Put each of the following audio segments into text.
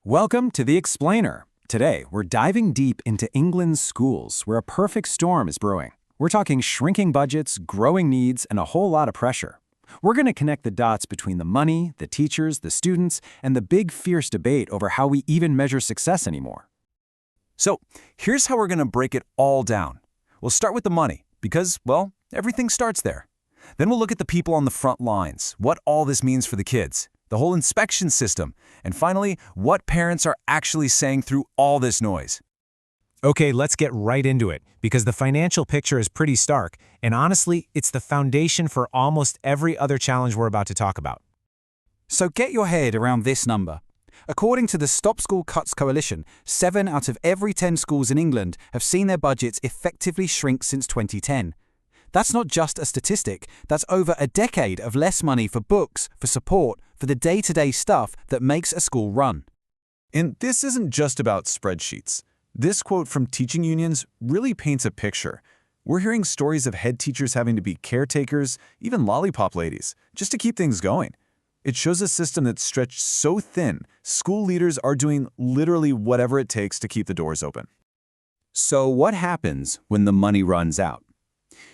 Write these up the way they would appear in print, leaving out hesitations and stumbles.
Welcome to The Explainer. Today, we're diving deep into England's schools, where a perfect storm is brewing. We're talking shrinking budgets, growing needs, and a whole lot of pressure. We're going to connect the dots between the money, the teachers, the students, and the big, fierce debate over how we even measure success anymore. So, here's how we're going to break it all down. We'll start with the money, because, well, everything starts there. Then we'll look at the people on the front lines, what all this means for the kids, the whole inspection system, and finally, what parents are actually saying through all this noise. Okay, let's get right into it, because the financial picture is pretty stark, and honestly, it's the foundation for almost every other challenge we're about to talk about. So get your head around this number. According to the Stop School Cuts Coalition, 7 out of every 10 schools in England have seen their budgets effectively shrink since 2010. That's not just a statistic, that's over a decade of less money for books, for support, for the day-to-day stuff that makes a school run. And this isn't just about spreadsheets. This quote from teaching unions really paints a picture. We're hearing stories of head teachers having to be caretakers, even lollipop ladies, just to keep things going. It shows a system that's stretched so thin, school leaders are doing literally whatever it takes to keep the doors open. So what happens when the money runs out?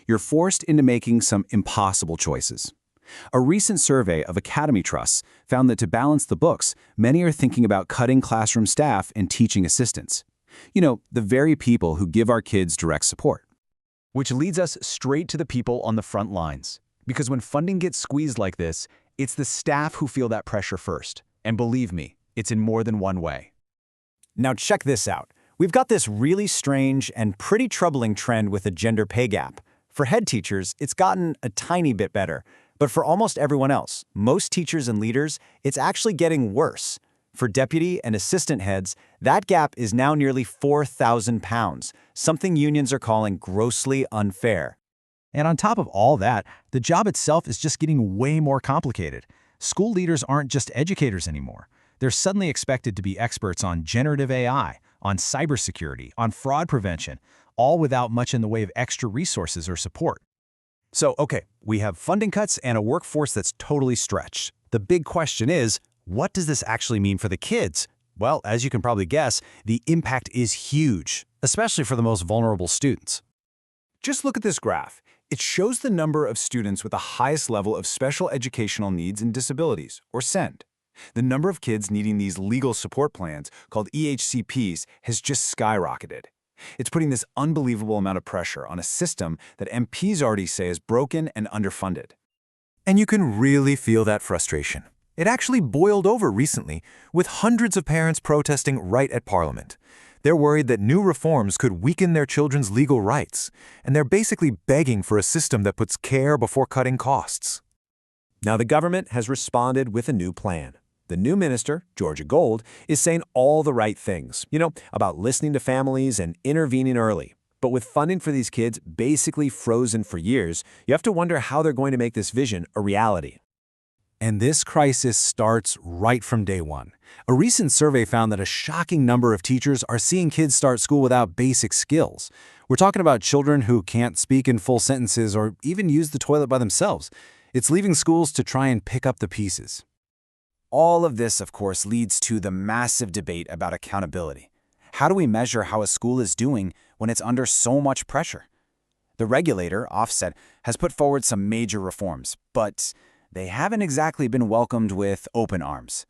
You're forced into making some impossible choices. A recent survey of academy trusts found that to balance the books, many are thinking about cutting classroom staff and teaching assistants. You know, the very people who give our kids direct support. Which leads us straight to the people on the front lines. Because when funding gets squeezed like this, it's the staff who feel that pressure first. And believe me, it's in more than one way. Now check this out. We've got this really strange and pretty troubling trend with the gender pay gap. For head teachers, it's gotten a tiny bit better. But for almost everyone else, most teachers and leaders, it's actually getting worse. For deputy and assistant heads, that gap is now nearly £4,000, something unions are calling grossly unfair. And on top of all that, the job itself is just getting way more complicated. School leaders aren't just educators anymore. They're suddenly expected to be experts on generative AI, on cybersecurity, on fraud prevention, all without much in the way of extra resources or support. So, okay, we have funding cuts and a workforce that's totally stretched. The big question is, what does this actually mean for the kids? Well, as you can probably guess, the impact is huge, especially for the most vulnerable students. Just look at this graph. It shows the number of students with the highest level of special educational needs and disabilities, or SEND. The number of kids needing these legal support plans, called EHCPs, has just skyrocketed. It's putting this unbelievable amount of pressure on a system that MPs already say is broken and underfunded. And you can really feel that frustration. It actually boiled over recently, with hundreds of parents protesting right at Parliament. They're worried that new reforms could weaken their children's legal rights, and they're basically begging for a system that puts care before cutting costs. Now the government has responded with a new plan. The new minister, Georgia Gold, is saying all the right things, about listening to families and intervening early. But with funding for these kids basically frozen for years, you have to wonder how they're going to make this vision a reality. And this crisis starts right from day one. A recent survey found that a shocking number of teachers are seeing kids start school without basic skills. We're talking about children who can't speak in full sentences or even use the toilet by themselves. It's leaving schools to try and pick up the pieces. All of this, of course, leads to the massive debate about accountability. How do we measure how a school is doing when it's under so much pressure? The regulator, Ofsted, has put forward some major reforms, but they haven't exactly been welcomed with open arms.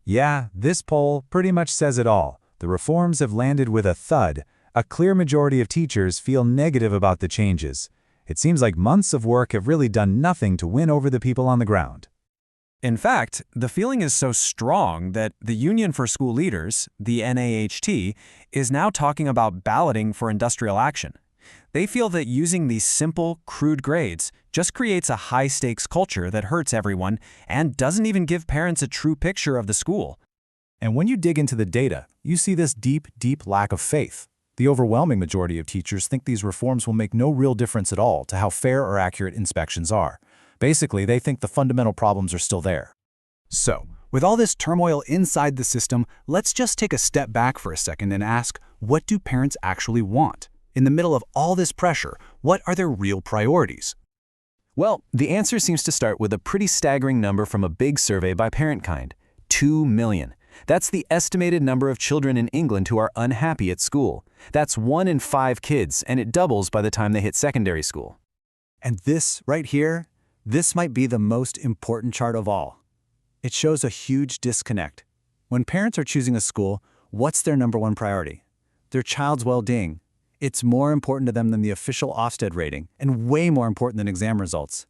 Yeah, this poll pretty much says it all. The reforms have landed with a thud. A clear majority of teachers feel negative about the changes. It seems like months of work have really done nothing to win over the people on the ground. In fact, the feeling is so strong that the Union for School Leaders, the NAHT, is now talking about balloting for industrial action. They feel that using these simple, crude grades just creates a high-stakes culture that hurts everyone and doesn't even give parents a true picture of the school. And when you dig into the data, you see this deep, deep lack of faith. The overwhelming majority of teachers think these reforms will make no real difference at all to how fair or accurate inspections are. Basically, they think the fundamental problems are still there. So, with all this turmoil inside the system, let's just take a step back for a second and ask, what do parents actually want? In the middle of all this pressure, what are their real priorities? Well, the answer seems to start with a pretty staggering number from a big survey by ParentKind, 2 million. That's the estimated number of children in England who are unhappy at school. That's 1 in 5 kids, and it doubles by the time they hit secondary school. And this, right here, this might be the most important chart of all. It shows a huge disconnect. When parents are choosing a school, what's their number one priority? Their child's well-being. It's more important to them than the official Ofsted rating, and way more important than exam results.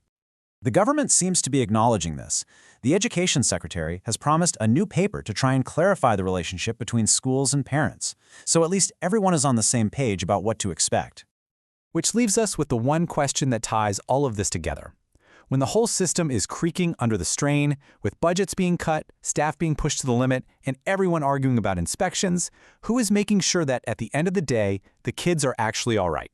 The government seems to be acknowledging this. The Education Secretary has promised a new paper to try and clarify the relationship between schools and parents, so at least everyone is on the same page about what to expect. Which leaves us with the one question that ties all of this together. When the whole system is creaking under the strain, with budgets being cut, staff being pushed to the limit, and everyone arguing about inspections, who is making sure that at the end of the day, the kids are actually all right?